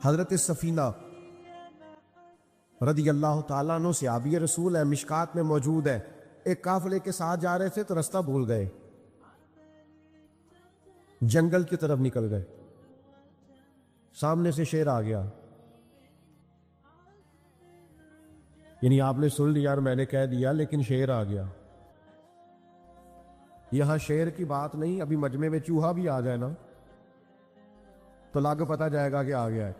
حضرت سفینہ رضی اللہ تعالیٰ عنہ صحابی رسول ہے، مشکات میں موجود ہے۔ ایک قافلے کے ساتھ جا رہے تھے تو رستہ بھول گئے، جنگل کی طرف نکل گئے، سامنے سے شیر آ گیا۔ یعنی آپ نے سن لیا اور میں نے کہہ دیا، لیکن شیر آ گیا۔ یہاں شیر کی بات نہیں، ابھی مجمع میں چوہا بھی آ جائے نا تو لاگ پتہ جائے گا کہ آ گیا ہے۔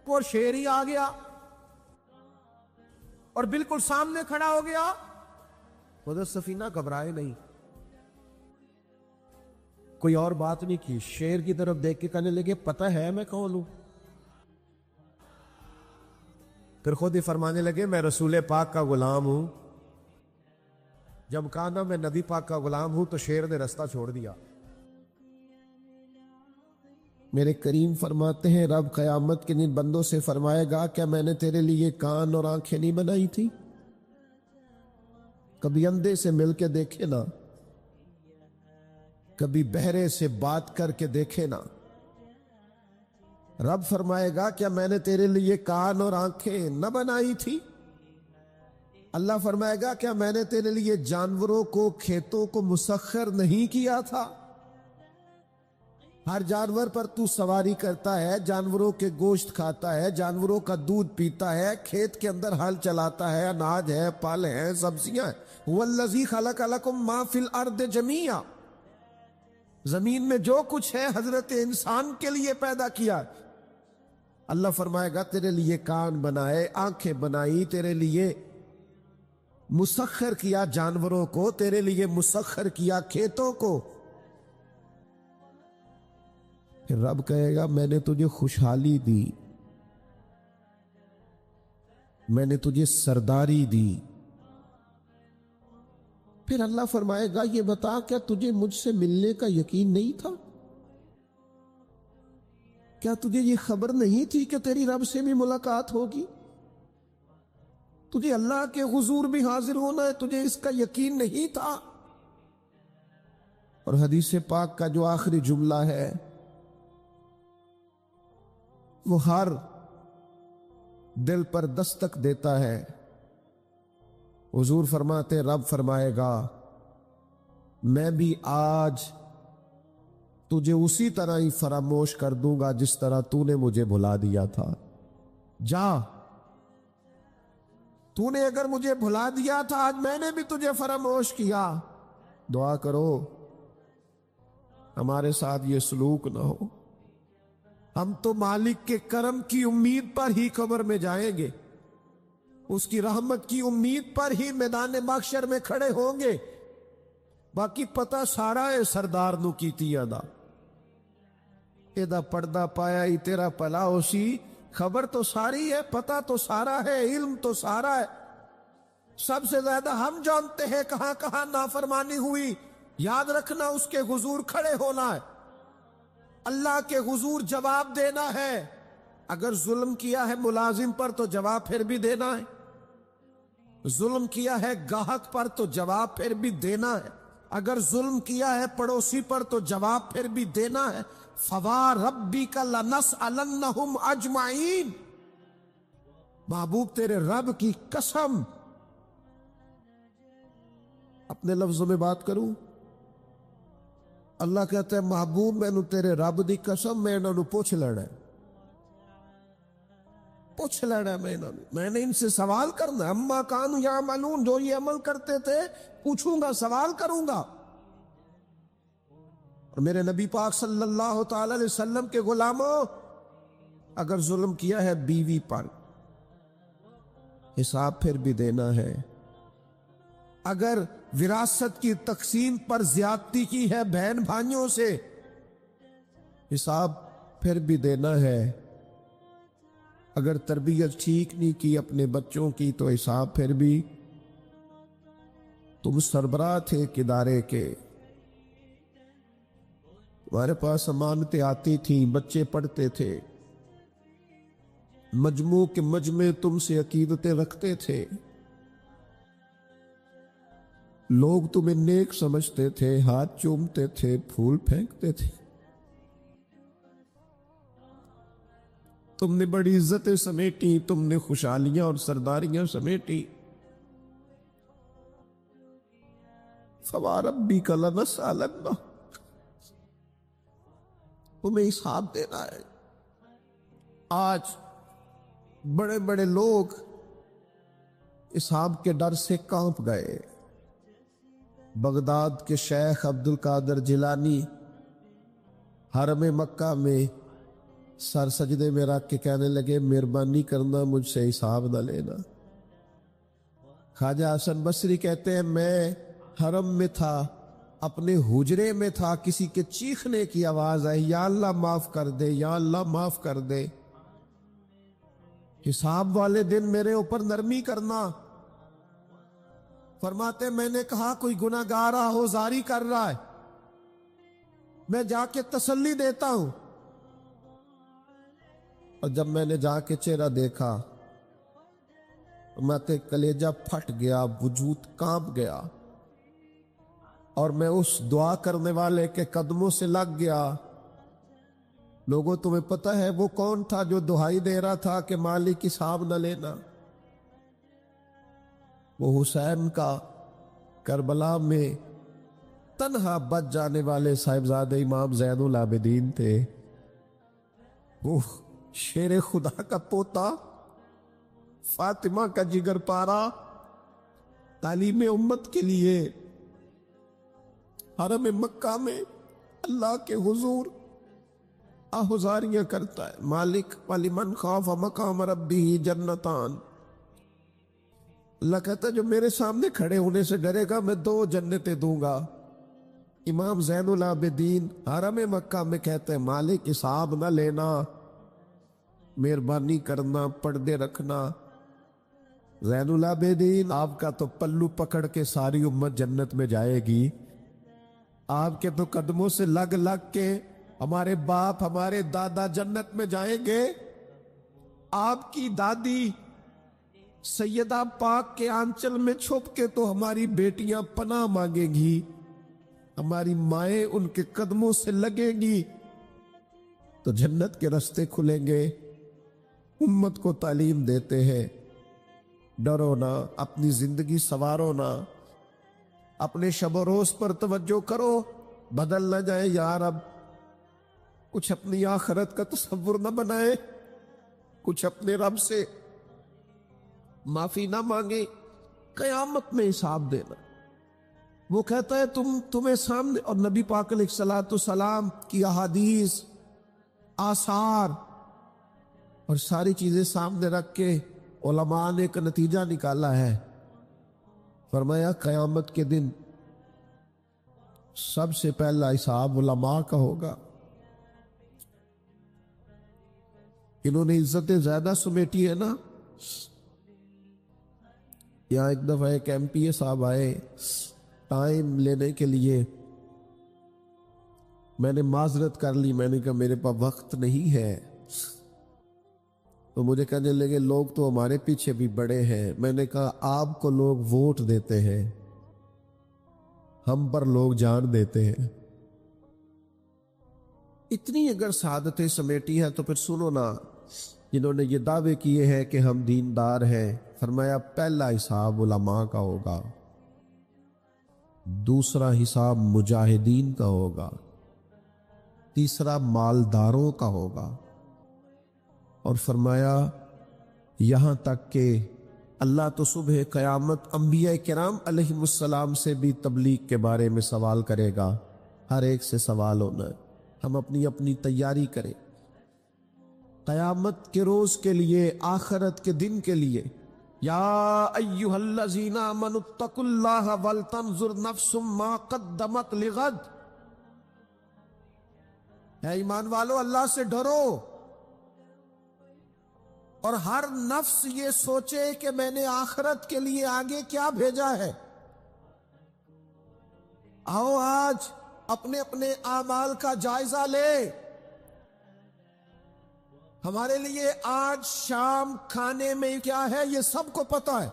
وہ شیر ہی آ گیا اور بالکل سامنے کھڑا ہو گیا۔ حضرت سفینہ گھبرائے نہیں، کوئی اور بات نہیں کی، شیر کی طرف دیکھ کے کہنے لگے پتہ ہے میں کون ہوں؟ پھر خود ہی فرمانے لگے میں رسول پاک کا غلام ہوں۔ جب کہا نا میں نبی پاک کا غلام ہوں تو شیر نے رستہ چھوڑ دیا۔ میرے کریم فرماتے ہیں رب قیامت کے دن بندوں سے فرمائے گا کیا میں نے تیرے لیے کان اور آنکھیں نہیں بنائی تھی؟ کبھی اندھے سے مل کے دیکھے نا، کبھی بہرے سے بات کر کے دیکھے نا۔ رب فرمائے گا کیا میں نے تیرے لیے کان اور آنکھیں نہ بنائی تھی؟ اللہ فرمائے گا کیا میں نے تیرے لیے جانوروں کو، کھیتوں کو مسخر نہیں کیا تھا؟ ہر جانور پر تو سواری کرتا ہے، جانوروں کے گوشت کھاتا ہے، جانوروں کا دودھ پیتا ہے، کھیت کے اندر ہل چلاتا ہے، اناج ہے، پھل ہیں، سبزیاں ہیں۔ وَالَّذِي خَلَقَ لَكُم مَّا فِي الْأَرْضِ جَمِيعًا، زمین میں جو کچھ ہے حضرت انسان کے لیے پیدا کیا۔ اللہ فرمائے گا تیرے لیے کان بنائے، آنکھیں بنائی، تیرے لیے مسخر کیا جانوروں کو، تیرے لیے مسخر کیا کھیتوں کو۔ پھر رب کہے گا میں نے تجھے خوشحالی دی، میں نے تجھے سرداری دی۔ پھر اللہ فرمائے گا یہ بتا کیا تجھے مجھ سے ملنے کا یقین نہیں تھا؟ کیا تجھے یہ خبر نہیں تھی کہ تیری رب سے بھی ملاقات ہوگی؟ تجھے اللہ کے حضور بھی حاضر ہونا ہے، تجھے اس کا یقین نہیں تھا؟ اور حدیث پاک کا جو آخری جملہ ہے وہ ہر دل پر دستک دیتا ہے۔ حضور فرماتے رب فرمائے گا میں بھی آج تجھے اسی طرح ہی فراموش کر دوں گا جس طرح تو نے مجھے بھلا دیا تھا۔ جا، تو نے اگر مجھے بھلا دیا تھا آج میں نے بھی تجھے فراموش کیا۔ دعا کرو ہمارے ساتھ یہ سلوک نہ ہو۔ ہم تو مالک کے کرم کی امید پر ہی قبر میں جائیں گے، اس کی رحمت کی امید پر ہی میدان محشر میں کھڑے ہوں گے۔ باقی پتہ سارا ہے سردار نو کیتی ادا، ایدہ پردہ پایا ہی تیرا پلا اسی۔ خبر تو ساری ہے، پتہ تو سارا ہے، علم تو سارا ہے۔ سب سے زیادہ ہم جانتے ہیں کہاں کہاں نافرمانی ہوئی۔ یاد رکھنا اس کے حضور کھڑے ہونا ہے، اللہ کے حضور جواب دینا ہے۔ اگر ظلم کیا ہے ملازم پر تو جواب پھر بھی دینا ہے، ظلم کیا ہے گاہک پر تو جواب پھر بھی دینا ہے، اگر ظلم کیا ہے پڑوسی پر تو جواب پھر بھی دینا ہے۔ فَوَرَبِّكَ لَنَسْأَلَنَّهُمْ أَجْمَعِينَ، محبوب تیرے رب کی قسم، اپنے لفظوں میں بات کروں، اللہ کہتا ہے محبوب میں تیرے رب دی قسم میں انہوں پوچھ لینا ہے، پوچھ لینا ہے میں نے ان سے سوال کرنا ہے۔ اما کانوا یعملون، جو یہ عمل کرتے تھے پوچھوں گا، سوال کروں گا۔ اور میرے نبی پاک صلی اللہ تعالی علیہ وسلم کے غلاموں، اگر ظلم کیا ہے بیوی پر حساب پھر بھی دینا ہے، اگر وراثت کی تقسیم پر زیادتی کی ہے بہن بھائیوں سے حساب پھر بھی دینا ہے، اگر تربیت ٹھیک نہیں کی اپنے بچوں کی تو حساب پھر بھی۔ تم سربراہ تھے ایک ادارے کے، تمہارے پاس امانتیں آتی تھیں، بچے پڑھتے تھے، مجموع کے مجمع تم سے عقیدتیں رکھتے تھے، لوگ تمہیں نیک سمجھتے تھے، ہاتھ چومتے تھے، پھول پھینکتے تھے، تم نے بڑی عزتیں سمیٹی، تم نے خوشحالیاں اور سرداریاں سمیٹی. فَوَرَبِّكَ لَنَسْأَلَنَّهُمْ، تمہیں حساب دینا ہے. آج بڑے بڑے لوگ حساب کے ڈر سے کانپ گئے. بغداد کے شیخ عبد القادر جیلانی حرم مکہ میں سر سجدے میں رکھ کے کہنے لگے مہربانی کرنا مجھ سے حساب نہ لینا. خواجہ حسن بصری کہتے ہیں میں حرم میں تھا، اپنے حجرے میں تھا، کسی کے چیخنے کی آواز آئی، یا اللہ معاف کر دے، یا اللہ معاف کر دے، حساب والے دن میرے اوپر نرمی کرنا. فرماتے میں نے کہا کوئی گناہ گار آہوزاری کر رہا ہے، میں جا کے تسلی دیتا ہوں. اور جب میں نے جا کے چہرہ دیکھا میں کلیجہ پھٹ گیا، وجود کانپ گیا، اور میں اس دعا کرنے والے کے قدموں سے لگ گیا. لوگوں تمہیں پتہ ہے وہ کون تھا جو دہائی دے رہا تھا کہ مالک حساب نہ لینا؟ وہ حسین کا کربلا میں تنہا بچ جانے والے صاحبزادہ امام زین العابدین تھے. وہ شیر خدا کا پوتا، فاطمہ کا جگر پارا، تعلیم امت کے لیے حرم مکہ میں اللہ کے حضور آہوزاریاں کرتا ہے. مالک وَلِمَنْ خَافَ مَقَامَ رَبِّهِ جَنَّتَانِ، اللہ کہتا ہے جو میرے سامنے کھڑے ہونے سے ڈرے گا میں 2 جنتیں دوں گا. امام زین العابدین حرم مکہ میں کہتے ہیں مالک حساب نہ لینا، مہربانی کرنا، پردے رکھنا. زین العابدین آپ کا تو پلو پکڑ کے ساری امت جنت میں جائے گی. آپ کے تو قدموں سے لگ لگ کے ہمارے باپ ہمارے دادا جنت میں جائیں گے. آپ کی دادی سیدہ پاک کے آنچل میں چھپ کے تو ہماری بیٹیاں پناہ مانگیں گی، ہماری مائیں ان کے قدموں سے لگیں گی تو جنت کے راستے کھلیں گے. امت کو تعلیم دیتے ہیں ڈرو نہ، اپنی زندگی سنوارو نہ، اپنے شب و روز پر توجہ کرو، بدل نہ جائے یار. اب کچھ اپنی آخرت کا تصور نہ بنائے، کچھ اپنے رب سے معافی نہ مانگے، قیامت میں حساب دینا. وہ کہتا ہے تمہیں سامنے، اور نبی پاک علیہ السلام کی احادیث، آثار اور ساری چیزیں سامنے رکھ کے علماء نے ایک نتیجہ نکالا ہے. فرمایا قیامت کے دن سب سے پہلا حساب علماء کا ہوگا. انہوں نے عزتیں زیادہ سمیٹی ہے نا. یہاں ایک دفعہ ایک ایم پی اے صاحب آئے ٹائم لینے کے لیے، میں نے معذرت کر لی، میں نے کہا میرے پاس وقت نہیں ہے. تو مجھے کہنے لگے لوگ تو ہمارے پیچھے بھی بڑے ہیں. میں نے کہا آپ کو لوگ ووٹ دیتے ہیں، ہم پر لوگ جان دیتے ہیں. اتنی اگر سعادتیں سمیٹی ہیں تو پھر سنو نا، جنہوں نے یہ دعوے کیے ہیں کہ ہم دیندار ہیں، فرمایا پہلا حساب علماء کا ہوگا، دوسرا حساب مجاہدین کا ہوگا، تیسرا مالداروں کا ہوگا. اور فرمایا یہاں تک کہ اللہ تو صبح قیامت انبیاء کرام علیہ السلام سے بھی تبلیغ کے بارے میں سوال کرے گا. ہر ایک سے سوال ہونا ہے، ہم اپنی اپنی تیاری کریں قیامت کے روز کے لیے، آخرت کے دن کے لیے. یا ایھا الذین آمنوا اتقوا اللہ ولتنظر نفس ما قدمت لغد. اے ایمان والو اللہ سے ڈرو اور ہر نفس یہ سوچے کہ میں نے آخرت کے لیے آگے کیا بھیجا ہے. آؤ آج اپنے اپنے اعمال کا جائزہ لے. ہمارے لیے آج شام کھانے میں کیا ہے یہ سب کو پتا ہے.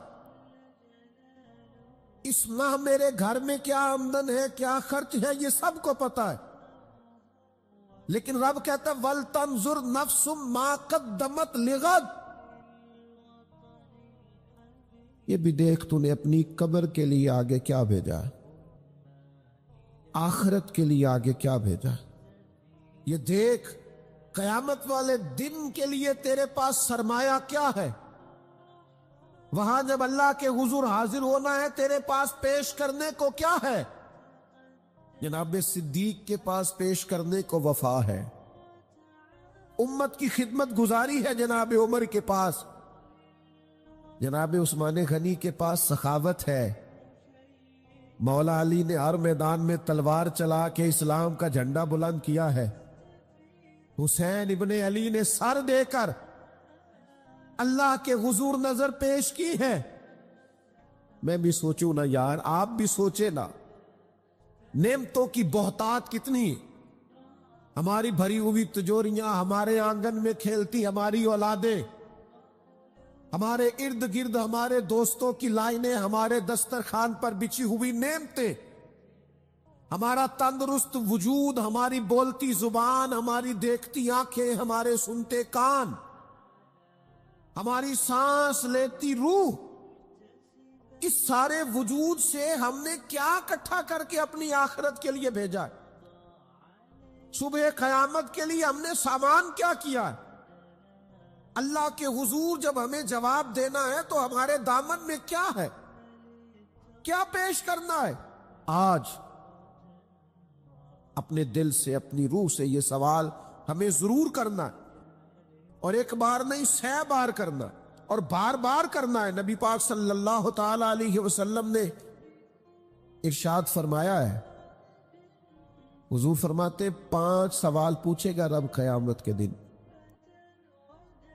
اس ماہ میرے گھر میں کیا آمدن ہے، کیا خرچ ہے، یہ سب کو پتا ہے. لیکن رب کہتا ہے وَلْتَنْظُرْ نَفْسٌ مَا قَدَّمَتْ لِغَدٍ، یہ بھی دیکھ تو نے اپنی قبر کے لیے آگے کیا بھیجا ہے، آخرت کے لیے آگے کیا بھیجا ہے۔ یہ دیکھ قیامت والے دن کے لیے تیرے پاس سرمایہ کیا ہے، وہاں جب اللہ کے حضور حاضر ہونا ہے تیرے پاس پیش کرنے کو کیا ہے۔ جناب صدیق کے پاس پیش کرنے کو وفا ہے، امت کی خدمت گزاری ہے جناب عمر کے پاس، جناب عثمان غنی کے پاس سخاوت ہے، مولا علی نے ہر میدان میں تلوار چلا کے اسلام کا جھنڈا بلند کیا ہے، حسین ابن علی نے سر دے کر اللہ کے حضور نظر پیش کی ہے۔ میں بھی سوچوں نا یار، آپ بھی سوچے نا، نعمتوں کی بہتات کتنی، ہماری بھری ہوئی تجوریاں، ہمارے آنگن میں کھیلتی ہماری اولادیں، ہمارے ارد گرد ہمارے دوستوں کی لائنیں، ہمارے دسترخوان پر بچھی ہوئی نعمتیں، ہمارا تندرست وجود، ہماری بولتی زبان، ہماری دیکھتی آنکھیں، ہمارے سنتے کان، ہماری سانس لیتی روح، اس سارے وجود سے ہم نے کیا اکٹھا کر کے اپنی آخرت کے لیے بھیجا ہے؟ صبح قیامت کے لیے ہم نے سامان کیا کیا ہے؟ اللہ کے حضور جب ہمیں جواب دینا ہے تو ہمارے دامن میں کیا ہے، کیا پیش کرنا ہے؟ آج اپنے دل سے، اپنی روح سے یہ سوال ہمیں ضرور کرنا ہے، اور ایک بار نہیں 100 بار کرنا، اور بار بار کرنا ہے۔ نبی پاک صلی اللہ تعالی علیہ وسلم نے ارشاد فرمایا ہے، حضور فرماتے 5 سوال پوچھے گا رب قیامت کے دن،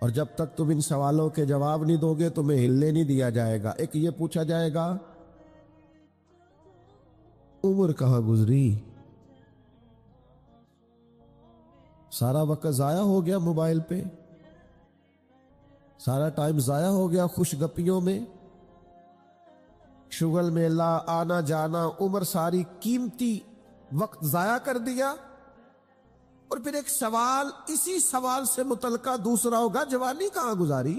اور جب تک تم ان سوالوں کے جواب نہیں دو گے تمہیں ہلنے نہیں دیا جائے گا۔ ایک یہ پوچھا جائے گا عمر کہاں گزری، سارا وقت ضائع ہو گیا موبائل پہ، سارا ٹائم ضائع ہو گیا خوش گپیوں میں، شغل میں آنا جانا، عمر ساری قیمتی وقت ضائع کر دیا۔ اور پھر ایک سوال، اسی سوال سے متعلقہ دوسرا ہوگا جوانی کہاں گزاری،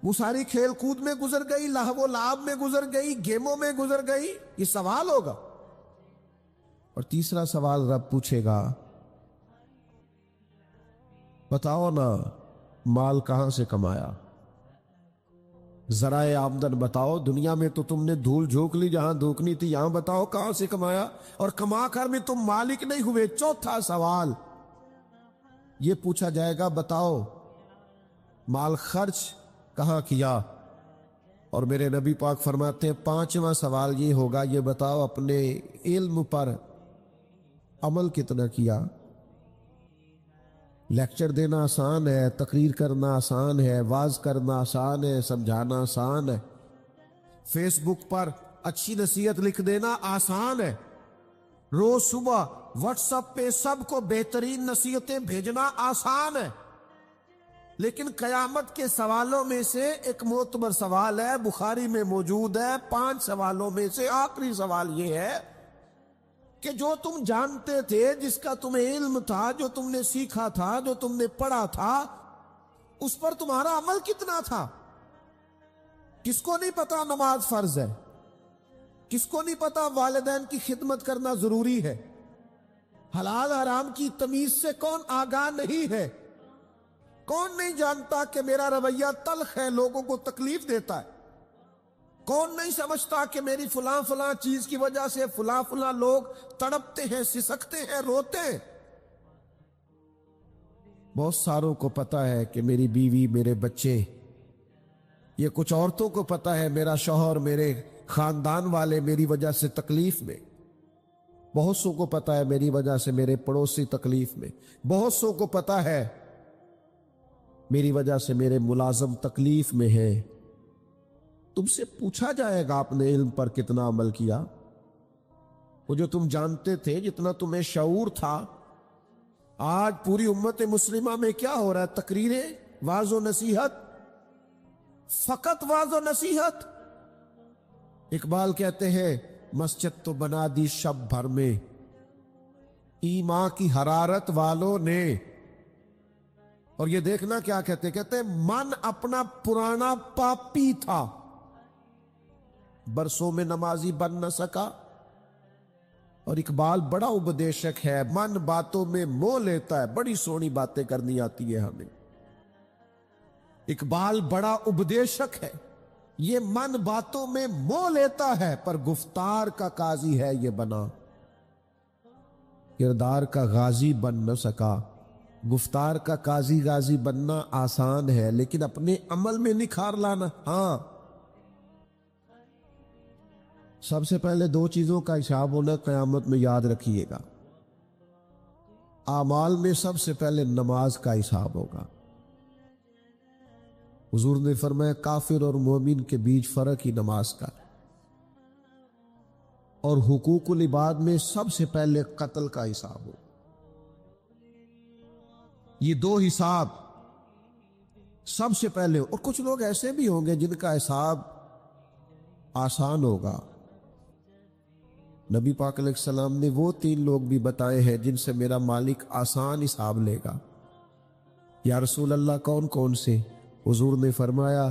وہ ساری کھیل کود میں گزر گئی، لہو و لعب میں گزر گئی، گیموں میں گزر گئی، یہ سوال ہوگا۔ اور تیسرا سوال رب پوچھے گا بتاؤ نا مال کہاں سے کمایا، ذرائع آمدن بتاؤ، دنیا میں تو تم نے دھول جھونک لی جہاں دھوکنی تھی، یہاں بتاؤ کہاں سے کمایا، اور کما کر میں تم مالک نہیں ہوئے۔ چوتھا سوال یہ پوچھا جائے گا بتاؤ مال خرچ کہاں کیا، اور میرے نبی پاک فرماتے ہیں 5واں سوال یہ ہوگا یہ بتاؤ اپنے علم پر عمل کتنا کیا۔ لیکچر دینا آسان ہے، تقریر کرنا آسان ہے، واعظ کرنا آسان ہے، سمجھانا آسان ہے، فیس بک پر اچھی نصیحت لکھ دینا آسان ہے، روز صبح واٹس ایپ پہ سب کو بہترین نصیحتیں بھیجنا آسان ہے، لیکن قیامت کے سوالوں میں سے ایک معتبر سوال ہے، بخاری میں موجود ہے، 5 سوالوں میں سے آخری سوال یہ ہے کہ جو تم جانتے تھے، جس کا تمہیں علم تھا، جو تم نے سیکھا تھا، جو تم نے پڑھا تھا، اس پر تمہارا عمل کتنا تھا؟ کس کو نہیں پتا نماز فرض ہے؟ کس کو نہیں پتا والدین کی خدمت کرنا ضروری ہے؟ حلال حرام کی تمیز سے کون آگاہ نہیں ہے؟ کون نہیں جانتا کہ میرا رویہ تلخ ہے، لوگوں کو تکلیف دیتا ہے؟ کون نہیں سمجھتا کہ میری فلاں فلاں چیز کی وجہ سے فلاں فلاں لوگ تڑپتے ہیں، سسکتے ہیں، روتے ہیں؟ بہت ساروں کو پتا ہے کہ میری بیوی، میرے بچے، یہ کچھ عورتوں کو پتا ہے میرا شوہر، میرے خاندان والے میری وجہ سے تکلیف میں، بہت سو کو پتا ہے میری وجہ سے میرے پڑوسی تکلیف میں، بہت سو کو پتا ہے میری وجہ سے میرے ملازم تکلیف میں ہے۔ تم سے پوچھا جائے گا اپنے علم پر کتنا عمل کیا، وہ جو تم جانتے تھے، جتنا تمہیں شعور تھا۔ آج پوری امت مسلمہ میں کیا ہو رہا ہے؟ تقریریں، واعظ و نصیحت، فقط واعظ و نصیحت۔ اقبال کہتے ہیں مسجد تو بنا دی شب بھر میں، ایمان کی حرارت والوں نے. اور یہ دیکھنا کیا کہتے من اپنا پرانا پاپی تھا، برسوں میں نمازی بن نہ سکا. اور اقبال بڑا اپدیشک ہے، من باتوں میں موہ لیتا ہے. بڑی سونی باتیں کرنی آتی ہے ہمیں. اقبال بڑا اپدیشک ہے، یہ من باتوں میں موہ لیتا ہے پر گفتار کا قاضی ہے یہ بنا. کردار کا غازی بن نہ سکا. گفتار کا قاضی غازی بننا آسان ہے، لیکن اپنے عمل میں نکھار لانا. ہاں، سب سے پہلے دو چیزوں کا حساب ہونا قیامت میں، یاد رکھیے گا. اعمال میں سب سے پہلے نماز کا حساب ہوگا. حضور نے فرمایا کافر اور مومن کے بیچ فرق ہی نماز کا. اور حقوق العباد میں سب سے پہلے قتل کا حساب ہو. یہ دو حساب سب سے پہلے. اور کچھ لوگ ایسے بھی ہوں گے جن کا حساب آسان ہوگا. نبی پاک علیہ السلام نے وہ 3 لوگ بھی بتائے ہیں جن سے میرا مالک آسان حساب لے گا. یا رسول اللہ کون کون سے؟ حضور نے فرمایا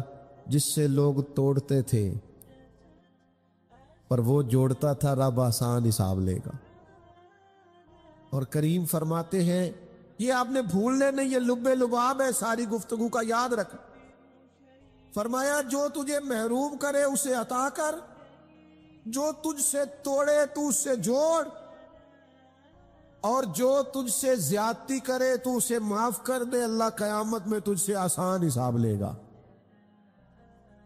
جس سے لوگ توڑتے تھے پر وہ جوڑتا تھا، رب آسان حساب لے گا. اور کریم فرماتے ہیں یہ آپ نے بھولنے نہیں، یہ لب لباب ہے ساری گفتگو کا، یاد رکھ. فرمایا جو تجھے محروم کرے اسے عطا کر، جو تجھ سے توڑے تو اس سے جوڑ، اور جو تجھ سے زیادتی کرے تو اسے معاف کر دے. اللہ قیامت میں تجھ سے آسان حساب لے گا.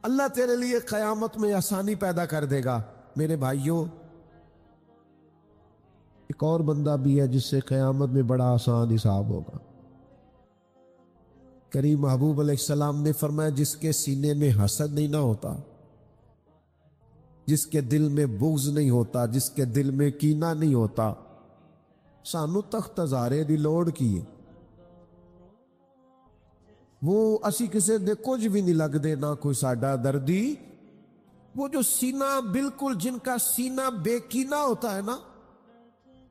اللہ تیرے لیے قیامت میں آسانی پیدا کر دے گا. میرے بھائیوں، ایک اور بندہ بھی ہے جس سے قیامت میں بڑا آسان حساب ہوگا. کریم محبوب علیہ السلام نے فرمایا جس کے سینے میں حسد نہیں نہ ہوتا، جس کے دل میں بغض نہیں ہوتا، جس کے دل میں کینہ نہیں ہوتا. سانو تخت ہزارے دی لوڑ کی ہے، وہ اسی کسے دے کچھ بھی نہیں لگ دے، نہ کوئی ساڈا دردی. وہ جو سینہ بالکل، جن کا سینہ بے کینہ ہوتا ہے نا،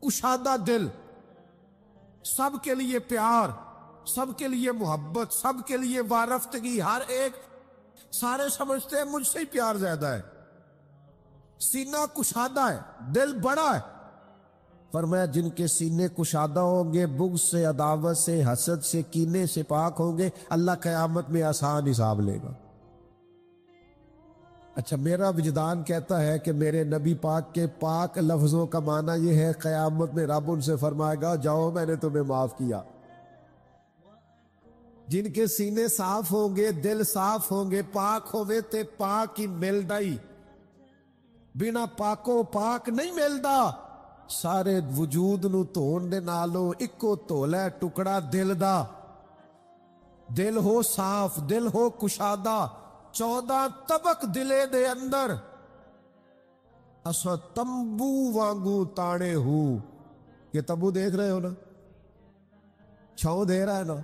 کشادہ دل، سب کے لیے پیار، سب کے لیے محبت، سب کے لیے وارفتگی. ہر ایک، سارے سمجھتے ہیں مجھ سے ہی پیار زیادہ ہے. سینہ کشادہ ہے، دل بڑا ہے. فرمایا جن کے سینے کشادہ ہوں گے، بغض سے، عداوت سے، حسد سے، کینے سے پاک ہوں گے، اللہ قیامت میں آسان حساب لے گا. اچھا، میرا وجدان کہتا ہے کہ میرے نبی پاک کے پاک لفظوں کا معنی یہ ہے قیامت میں رب ان سے فرمائے گا جاؤ میں نے تمہیں معاف کیا. جن کے سینے صاف ہوں گے، دل صاف ہوں گے، پاک ہوئے تے پاک ہی ملدا ہی، بنا پاکو پاک نہیں ملدا. سارے وجود نو دھون دے نالوں اکو دھولا ہے ٹکڑا دل دا. دل ہو صاف، دل ہو کشادہ. 14 طبق دلے دے اندر اسا تمبو وانگو تانے ہو. یہ تمبو دیکھ رہے ہو نا، چھاؤں دے رہا ہے نا،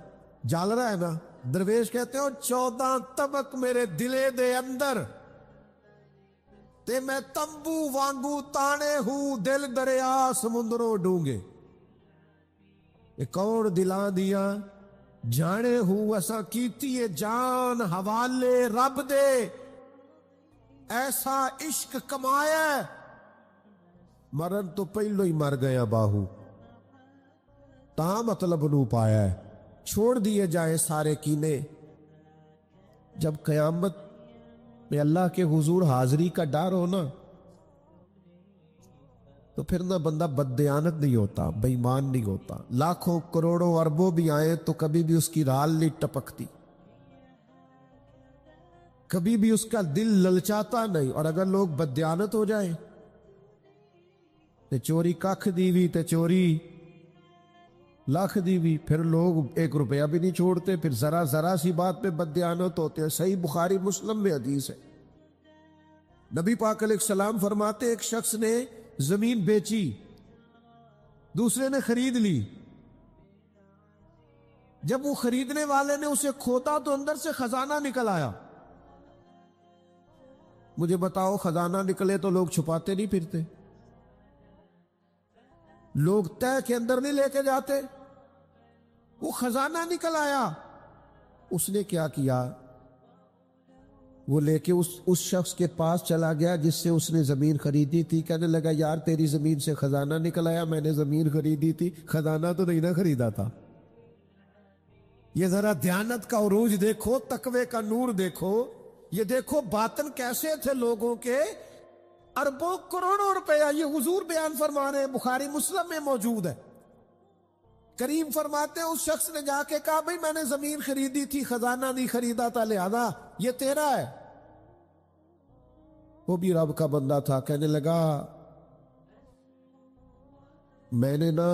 جل رہا ہے نا. درویش کہتے ہو 14 طبق میرے دلے دے اندر تے میں تمبو وانگو تانے ہوں، دل دریا سمندروں ڈونگے. یہ کون دلان دیا جانے ہوں اسا کیتی ہے جان حوالے رب دے. ایسا عشق کمایا مرن تو پہلو ہی مر گیا باہو، تا مطلب نو پایا ہے. چھوڑ دیے جائیں سارے کینے. جب قیامت میں اللہ کے حضور حاضری کا ڈر ہونا تو پھر نہ بندہ بددیانت نہیں ہوتا، بے ایمان نہیں ہوتا. لاکھوں کروڑوں اربوں بھی آئیں تو کبھی بھی اس کی رال نہیں ٹپکتی، کبھی بھی اس کا دل للچاتا نہیں. اور اگر لوگ بددیانت ہو جائیں تے چوری ککھ دی بھی تے چوری لاکھ دی بھی، پھر لوگ 1 روپیہ بھی نہیں چھوڑتے. پھر ذرا ذرا سی بات پہ بددیانت ہوتے ہیں. صحیح بخاری مسلم میں حدیث ہے. نبی پاک علیہ السلام فرماتے ایک شخص نے زمین بیچی، دوسرے نے خرید لی. جب وہ خریدنے والے نے اسے کھودا تو اندر سے خزانہ نکل آیا. مجھے بتاؤ خزانہ نکلے تو لوگ چھپاتے نہیں پھرتے؟ لوگ تہ کے اندر نہیں لے کے جاتے. وہ خزانہ نکل آیا. اس نے کیا کیا؟ وہ لے کے اس شخص کے پاس چلا گیا جس سے اس نے زمین خریدی تھی. کہنے لگا یار تیری زمین سے خزانہ نکل آیا, میں نے زمین خریدی تھی, خزانہ تو نہیں نہ خریدا تھا. یہ ذرا دیانت کا عروج دیکھو, تقوی کا نور دیکھو. یہ دیکھو باطن کیسے تھے لوگوں کے. اربوں کروڑوں روپیہ یہ حضور بیان فرما رہے ہیں, بخاری مسلم میں موجود ہے. کریم فرماتے ہیں اس شخص نے جا کے کہا بھئی میں نے زمین خریدی تھی, خزانہ نہیں خریدا تھا, لہذا یہ تیرا ہے. وہ بھی رب کا بندہ تھا. کہنے لگا میں نے نا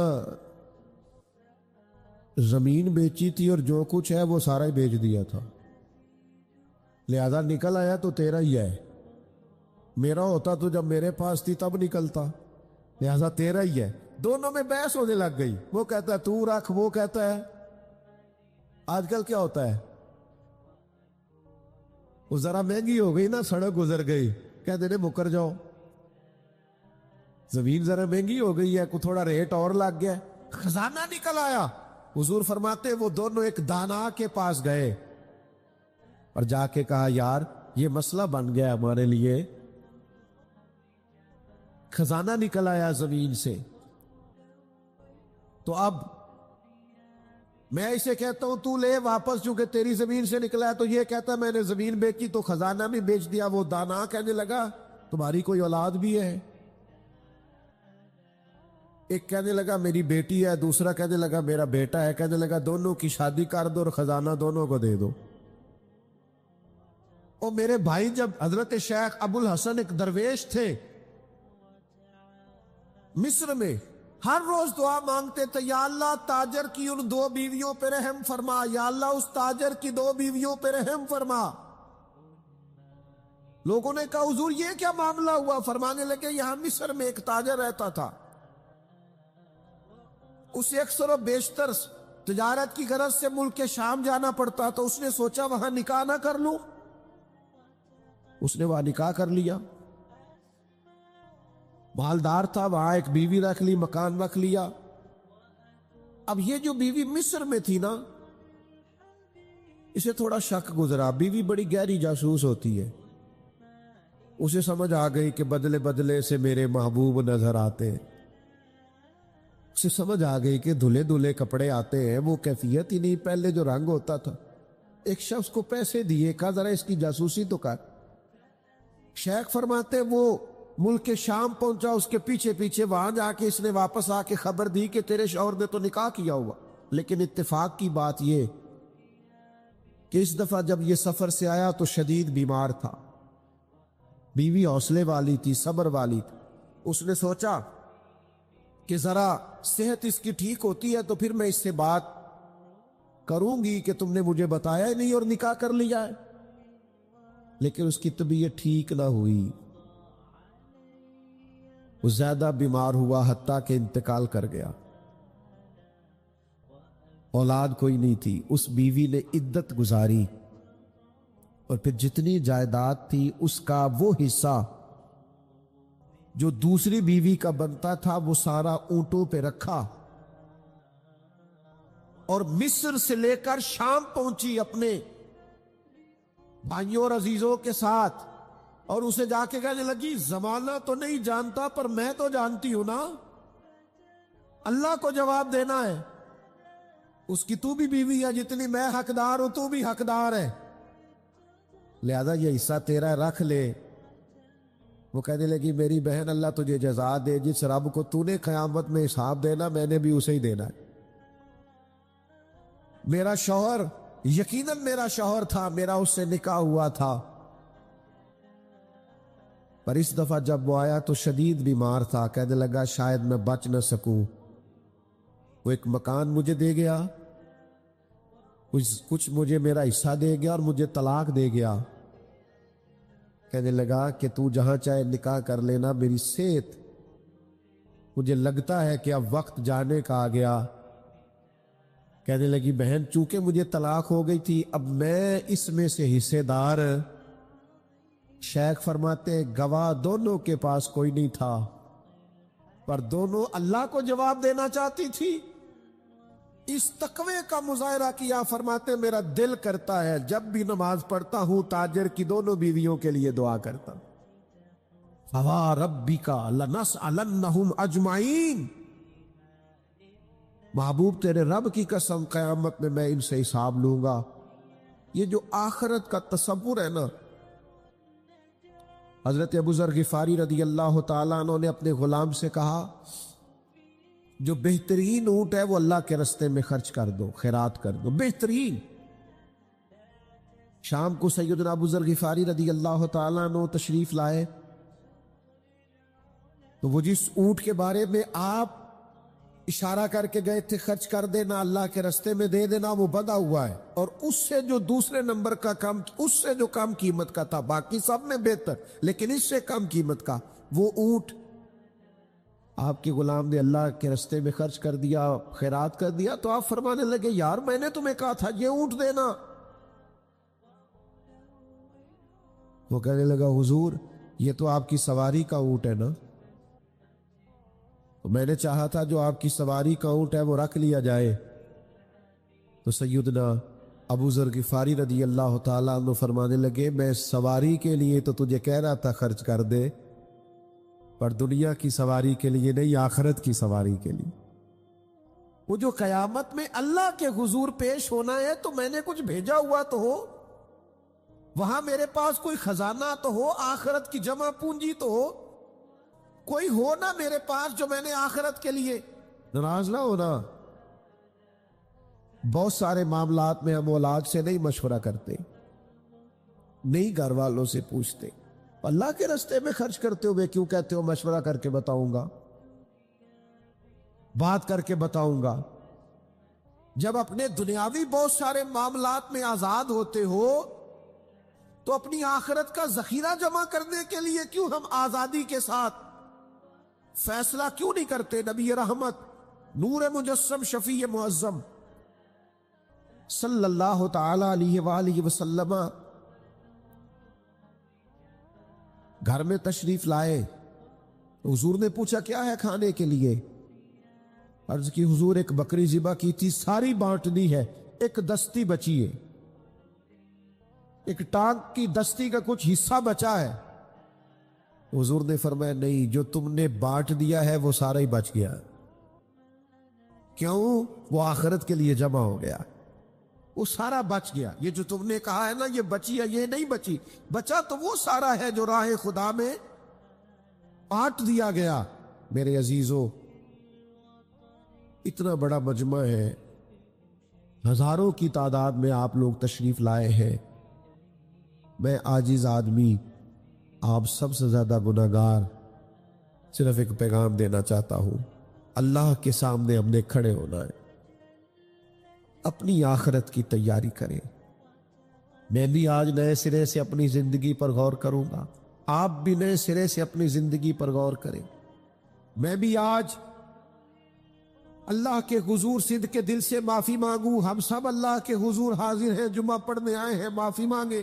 زمین بیچی تھی اور جو کچھ ہے وہ سارا ہی بیچ دیا تھا, لہذا نکل آیا تو تیرا ہی ہے. میرا ہوتا تو جب میرے پاس تھی تب نکلتا, لہذا تیرا ہی ہے. دونوں میں بحث ہونے لگ گئی. وہ کہتا ہے تو رکھ, وہ کہتا ہے. آج کل کیا ہوتا ہے, وہ ذرا مہنگی ہو گئی نا, سڑک گزر گئی, کہتے ہیں مکر جاؤ. زمین ذرا مہنگی ہو گئی ہے, کو تھوڑا ریٹ اور لگ گیا, خزانہ نکل آیا. حضور فرماتے وہ دونوں ایک دانا کے پاس گئے اور جا کے کہا یار یہ مسئلہ بن گیا ہمارے لیے, خزانہ نکل آیا زمین سے. تو اب میں اسے کہتا ہوں تو لے واپس, چونکہ تیری زمین سے نکلا ہے. تو یہ کہتا ہے میں نے زمین بیچی تو خزانہ بھی بیچ دیا. وہ دانا کہنے لگا تمہاری کوئی اولاد بھی ہے؟ ایک کہنے لگا میری بیٹی ہے, دوسرا کہنے لگا میرا بیٹا ہے. کہنے لگا دونوں کی شادی کر دو اور خزانہ دونوں کو دے دو. اور میرے بھائی جب حضرت شیخ ابو الحسن ایک درویش تھے مصر میں, ہر روز دعا مانگتے تھے یا اللہ تاجر کی ان 2 بیویوں پہ رحم فرما, یا اللہ اس تاجر کی 2 بیویوں پہ رحم فرما. لوگوں نے کہا حضور یہ کیا معاملہ ہوا؟ فرمانے لگے یہاں مصر میں ایک تاجر رہتا تھا, اسے اکثر و بیشتر تجارت کی غرض سے ملک شام جانا پڑتا, تو اس نے سوچا وہاں نکاح نہ کر لوں. اس نے وہاں نکاح کر لیا. مالدار تھا, وہاں ایک بیوی رکھ لی, مکان رکھ لیا. اب یہ جو بیوی مصر میں تھی نا, اسے تھوڑا شک گزرا. بیوی بڑی گہری جاسوس ہوتی ہے. اسے سمجھ آ گئی کہ بدلے بدلے سے میرے محبوب نظر آتے ہیں. اسے سمجھ آ گئی کہ دھلے دھلے کپڑے آتے ہیں, وہ کیفیت ہی نہیں پہلے جو رنگ ہوتا تھا. ایک شخص کو پیسے دیے, کہا ذرا اس کی جاسوسی تو کر. شیخ فرماتے وہ ملک شام پہنچا, اس کے پیچھے پیچھے وہاں جا کے اس نے واپس آ کے خبر دی کہ تیرے شوہر نے تو نکاح کیا ہوا. لیکن اتفاق کی بات یہ کہ اس دفعہ جب یہ سفر سے آیا تو شدید بیمار تھا. بیوی حوصلے والی تھی, صبر والی تھی. اس نے سوچا کہ ذرا صحت اس کی ٹھیک ہوتی ہے تو پھر میں اس سے بات کروں گی کہ تم نے مجھے بتایا ہی نہیں اور نکاح کر لیا ہے. لیکن اس کی طبیعت ٹھیک نہ ہوئی, وہ زیادہ بیمار ہوا حتیٰ کہ انتقال کر گیا. اولاد کوئی نہیں تھی. اس بیوی نے عدت گزاری اور پھر جتنی جائیداد تھی اس کا وہ حصہ جو دوسری بیوی کا بنتا تھا وہ سارا اونٹوں پہ رکھا اور مصر سے لے کر شام پہنچی اپنے بھائیوں اور عزیزوں کے ساتھ. اور اسے جا کے کہنے لگی زمانہ تو نہیں جانتا پر میں تو جانتی ہوں نا, اللہ کو جواب دینا ہے. اس کی تو بھی بیوی ہے, جتنی میں حقدار ہوں تو بھی حقدار ہے, لہذا یہ حصہ تیرا رکھ لے. وہ کہنے لگی میری بہن اللہ تجھے جزا دے, جس رب کو تو نے قیامت میں حساب دینا میں نے بھی اسے ہی دینا ہے. میرا شوہر یقیناً میرا شوہر تھا, میرا اس سے نکاح ہوا تھا, پر اس دفعہ جب وہ آیا تو شدید بیمار تھا. کہنے لگا شاید میں بچ نہ سکوں. وہ ایک مکان مجھے دے گیا, کچھ مجھے میرا حصہ دے گیا اور مجھے طلاق دے گیا. کہنے لگا کہ تو جہاں چاہے نکاح کر لینا, میری صحت مجھے لگتا ہے کہ اب وقت جانے کا آ گیا. کہنے لگی بہن چونکہ مجھے طلاق ہو گئی تھی اب میں اس میں سے حصے دار. شیخ فرماتے گواہ دونوں کے پاس کوئی نہیں تھا پر دونوں اللہ کو جواب دینا چاہتی تھی۔ اس تقوی کا مظاہرہ کیا، فرماتے میرا دل کرتا ہے جب بھی نماز پڑھتا ہوں تاجر کی دونوں بیویوں کے لیے دعا کرتا ہوں، فَوَا رَبِّكَ لَنَسْأَلَنَّهُمْ أَجْمَعِينَ، محبوب تیرے رب کی قسم قیامت میں ان سے حساب لوں گا۔ یہ جو آخرت کا تصور ہے نا، حضرت ابو ذر غفاری رضی اللہ تعالیٰ عنہ نے اپنے غلام سے کہا جو بہترین اونٹ ہے وہ اللہ کے رستے میں خرچ کر دو، خیرات کر دو، بہترین۔ شام کو سیدنا ابو ذر غفاری رضی اللہ تعالیٰ عنہ تشریف لائے تو وہ جس اونٹ کے بارے میں آپ اشارہ کر کے گئے تھے خرچ کر دینا، اللہ کے رستے میں دے دینا، وہ بندھا ہوا ہے، اور اس سے جو دوسرے نمبر کا کم، اس سے جو کم قیمت کا تھا، باقی سب میں بہتر لیکن اس سے کم قیمت کا وہ اونٹ آپ کے غلام نے اللہ کے رستے میں خرچ کر دیا، خیرات کر دیا۔ تو آپ فرمانے لگے یار میں نے تمہیں کہا تھا یہ اونٹ دینا۔ وہ کہنے لگا حضور یہ تو آپ کی سواری کا اونٹ ہے نا، تو میں نے چاہا تھا جو آپ کی سواری کا اونٹ ہے وہ رکھ لیا جائے۔ تو سیدنا ابو ذر غفاری رضی اللہ تعالیٰ عنہ فرمانے لگے میں سواری کے لیے تو تجھے کہہ رہا تھا خرچ کر دے، پر دنیا کی سواری کے لیے نہیں، آخرت کی سواری کے لیے۔ وہ جو قیامت میں اللہ کے حضور پیش ہونا ہے تو میں نے کچھ بھیجا ہوا تو ہو، وہاں میرے پاس کوئی خزانہ تو ہو، آخرت کی جمع پونجی تو ہو، کوئی ہو نا میرے پاس جو میں نے آخرت کے لیے۔ ناراض نہ ہونا، بہت سارے معاملات میں ہم اولاد سے نہیں مشورہ کرتے، نہیں گھر والوں سے پوچھتے، اللہ کے راستے میں خرچ کرتے ہوئے کیوں کہتے ہو مشورہ کر کے بتاؤں گا، بات کر کے بتاؤں گا؟ جب اپنے دنیاوی بہت سارے معاملات میں آزاد ہوتے ہو تو اپنی آخرت کا ذخیرہ جمع کرنے کے لیے کیوں ہم آزادی کے ساتھ فیصلہ کیوں نہیں کرتے؟ نبی رحمت نور مجسم شفیع معظم صلی اللہ تعالی علیہ وآلہ وسلم گھر میں تشریف لائے، حضور نے پوچھا کیا ہے کھانے کے لیے؟ عرض کی حضور ایک بکری ذبح کی تھی، ساری بانٹنی ہے، ایک دستی بچی ہے، ایک ٹانگ کی دستی کا کچھ حصہ بچا ہے۔ حضور نے فرمایا نہیں، جو تم نے بانٹ دیا ہے وہ سارا ہی بچ گیا۔ کیوں؟ وہ آخرت کے لیے جمع ہو گیا، وہ سارا بچ گیا۔ یہ جو تم نے کہا ہے نا یہ بچی ہے، یہ نہیں بچی، بچا تو وہ سارا ہے جو راہ خدا میں بانٹ دیا گیا۔ میرے عزیزو، اتنا بڑا مجمع ہے، ہزاروں کی تعداد میں آپ لوگ تشریف لائے ہیں، میں عاجز آدمی، آپ سب سے زیادہ گناہگار، صرف ایک پیغام دینا چاہتا ہوں، اللہ کے سامنے ہم نے کھڑے ہونا ہے، اپنی آخرت کی تیاری کریں۔ میں بھی آج نئے سرے سے اپنی زندگی پر غور کروں گا، آپ بھی نئے سرے سے اپنی زندگی پر غور کریں۔ میں بھی آج اللہ کے حضور صدق کے دل سے معافی مانگوں، ہم سب اللہ کے حضور حاضر ہیں، جمعہ پڑھنے آئے ہیں، معافی مانگے،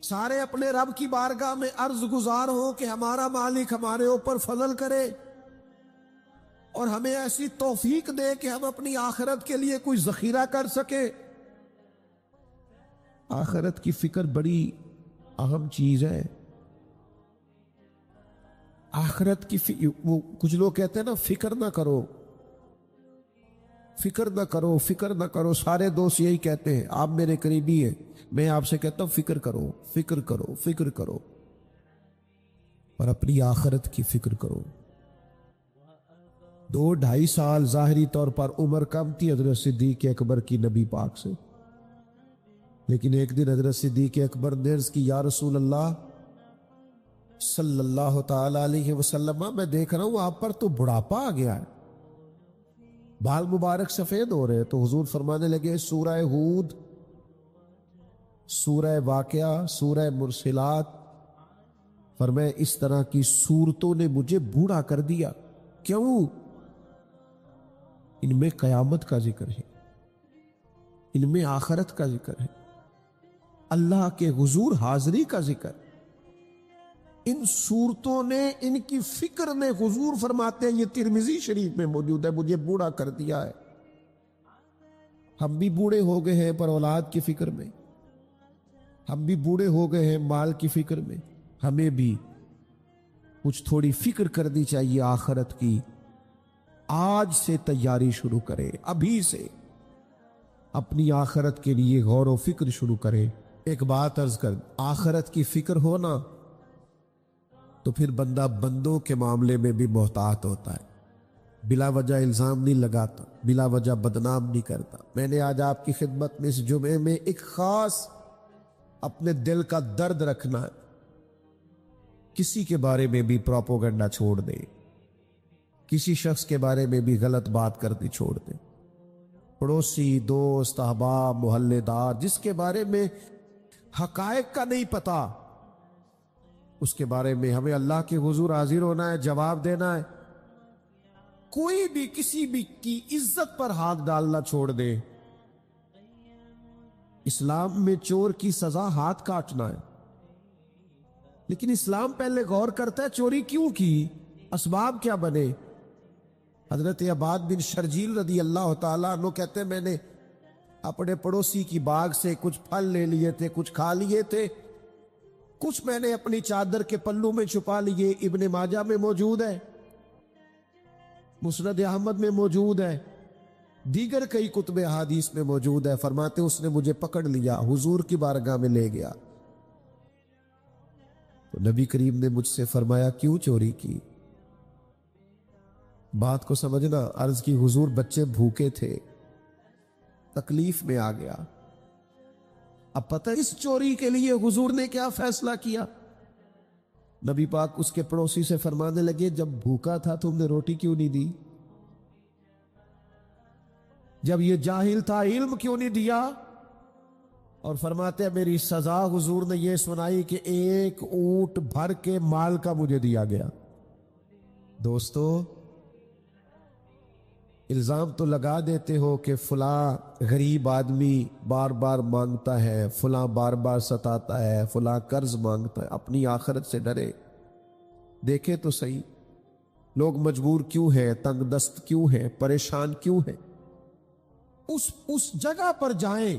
سارے اپنے رب کی بارگاہ میں عرض گزار ہوں کہ ہمارا مالک ہمارے اوپر فضل کرے اور ہمیں ایسی توفیق دے کہ ہم اپنی آخرت کے لیے کوئی ذخیرہ کر سکے۔ آخرت کی فکر بڑی اہم چیز ہے۔ آخرت کی وہ کچھ لوگ کہتے ہیں نا فکر نہ کرو، فکر نہ کرو، فکر نہ کرو، سارے دوست یہی کہتے ہیں، آپ میرے قریبی ہیں، میں آپ سے کہتا ہوں فکر کرو، فکر کرو، فکر کرو، اور اپنی آخرت کی فکر کرو۔ 2-2.5 سال ظاہری طور پر عمر کم تھی حضرت صدیق اکبر کی نبی پاک سے، لیکن ایک دن حضرت صدیق اکبر نے عرض کی یا رسول اللہ صلی اللہ تعالی علیہ وسلم، میں دیکھ رہا ہوں آپ پر تو بڑھاپا آ گیا ہے، بال مبارک سفید ہو رہے، تو حضور فرمانے لگے سورہ ہود، سورہ واقعہ، سورہ مرسلات، فرمایا اس طرح کی صورتوں نے مجھے بوڑھا کر دیا۔ کیوں؟ ان میں قیامت کا ذکر ہے، ان میں آخرت کا ذکر ہے، اللہ کے حضور حاضری کا ذکر، ان صورتوں نے، ان کی فکر نے، حضور فرماتے ہیں، یہ ترمذی شریف میں موجود ہے، مجھے بوڑھا کر دیا ہے۔ ہم بھی بوڑھے ہو گئے ہیں پر اولاد کی فکر میں، ہم بھی بوڑھے ہو گئے ہیں مال کی فکر میں، ہمیں بھی کچھ تھوڑی فکر کرنی چاہیے آخرت کی۔ آج سے تیاری شروع کرے، ابھی سے اپنی آخرت کے لیے غور و فکر شروع کرے۔ ایک بات عرض کر، آخرت کی فکر ہونا تو پھر بندہ بندوں کے معاملے میں بھی محتاط ہوتا ہے، بلا وجہ الزام نہیں لگاتا، بلا وجہ بدنام نہیں کرتا۔ میں نے آج آپ کی خدمت میں اس جمعے میں ایک خاص اپنے دل کا درد رکھنا ہے، کسی کے بارے میں بھی پروپیگنڈا چھوڑ دیں، کسی شخص کے بارے میں بھی غلط بات کرنی چھوڑ دیں۔ پڑوسی، دوست، احباب، محلے دار، جس کے بارے میں حقائق کا نہیں پتا، اس کے بارے میں ہمیں اللہ کے حضور حاضر ہونا ہے، جواب دینا ہے۔ کوئی بھی کسی بھی کی عزت پر ہاتھ ڈالنا چھوڑ دے۔ اسلام میں چور کی سزا ہاتھ کاٹنا ہے، لیکن اسلام پہلے غور کرتا ہے چوری کیوں کی، اسباب کیا بنے۔ حضرت عباد بن شرجیل رضی اللہ تعالیٰ عنہ کہتے ہیں، میں نے اپنے پڑوسی کی باغ سے کچھ پھل لے لیے تھے، کچھ کھا لیے تھے، کچھ میں نے اپنی چادر کے پلو میں چھپا لیے۔ ابن ماجہ میں موجود ہے، مسند احمد میں موجود ہے، دیگر کئی کتب احادیث میں موجود ہے۔ فرماتے اس نے مجھے پکڑ لیا، حضور کی بارگاہ میں لے گیا، تو نبی کریم نے مجھ سے فرمایا کیوں چوری کی؟ بات کو سمجھنا۔ عرض کی حضور بچے بھوکے تھے، تکلیف میں آ گیا۔ اب پتہ اس چوری کے لیے حضور نے کیا فیصلہ کیا؟ نبی پاک اس کے پڑوسی سے فرمانے لگے، جب بھوکا تھا تم نے روٹی کیوں نہیں دی؟ جب یہ جاہل تھا علم کیوں نہیں دیا؟ اور فرماتے ہیں میری سزا حضور نے یہ سنائی کہ ایک اونٹ بھر کے مال کا مجھے دیا گیا۔ دوستو، الزام تو لگا دیتے ہو کہ فلاں غریب آدمی بار بار مانگتا ہے، فلاں بار بار ستاتا ہے، فلاں قرض مانگتا ہے۔ اپنی آخرت سے ڈرے، دیکھے تو صحیح لوگ مجبور کیوں ہیں، تنگ دست کیوں ہیں، پریشان کیوں ہیں۔ اس جگہ پر جائیں،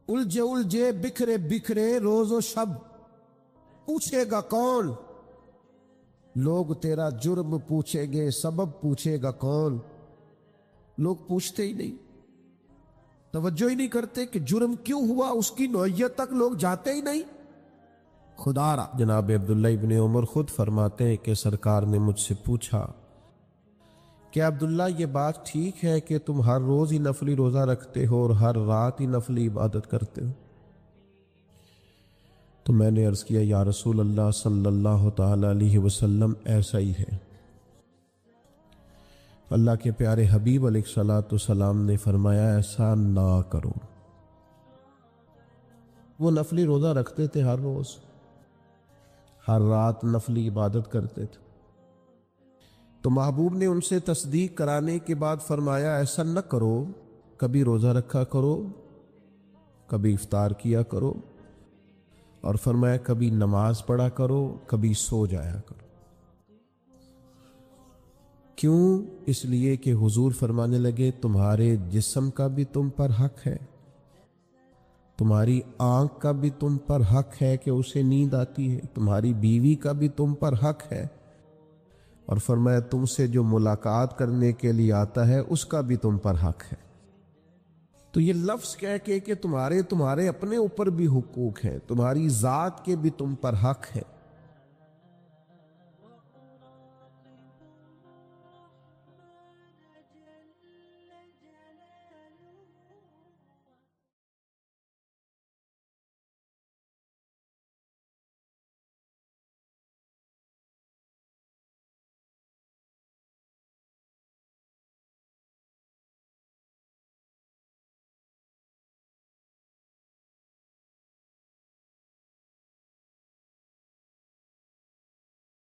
الجھے الجھے بکھرے بکھرے روز و شب، پوچھے گا کون؟ لوگ تیرا جرم پوچھیں گے، سبب پوچھے گا کون؟ لوگ پوچھتے ہی نہیں، توجہ ہی نہیں کرتے کہ جرم کیوں ہوا، اس کی نوعیت تک لوگ جاتے ہی نہیں۔ خدا را جناب عبداللہ ابن عمر خود فرماتے ہیں کہ سرکار نے مجھ سے پوچھا کہ عبداللہ یہ بات ٹھیک ہے کہ تم ہر روز ہی نفلی روزہ رکھتے ہو اور ہر رات ہی نفلی عبادت کرتے ہو؟ تو میں نے عرض کیا یا رسول اللہ صلی اللہ تعالی علیہ وسلم ایسا ہی ہے۔ اللہ کے پیارے حبیب علیہ الصلوۃ والسلام نے فرمایا ایسا نہ کرو۔ وہ نفلی روزہ رکھتے تھے، ہر روز ہر رات نفلی عبادت کرتے تھے۔ تو محبوب نے ان سے تصدیق کرانے کے بعد فرمایا ایسا نہ کرو، کبھی روزہ رکھا کرو، کبھی افطار کیا کرو، اور فرمایا کبھی نماز پڑھا کرو، کبھی سو جایا کرو۔ کیوں؟ اس لیے کہ حضور فرمانے لگے تمہارے جسم کا بھی تم پر حق ہے، تمہاری آنکھ کا بھی تم پر حق ہے کہ اسے نیند آتی ہے، تمہاری بیوی کا بھی تم پر حق ہے، اور فرمایا تم سے جو ملاقات کرنے کے لیے آتا ہے اس کا بھی تم پر حق ہے۔ تو یہ لفظ کہہ کے کہ تمہارے اپنے اوپر بھی حقوق ہیں، تمہاری ذات کے بھی تم پر حق ہے۔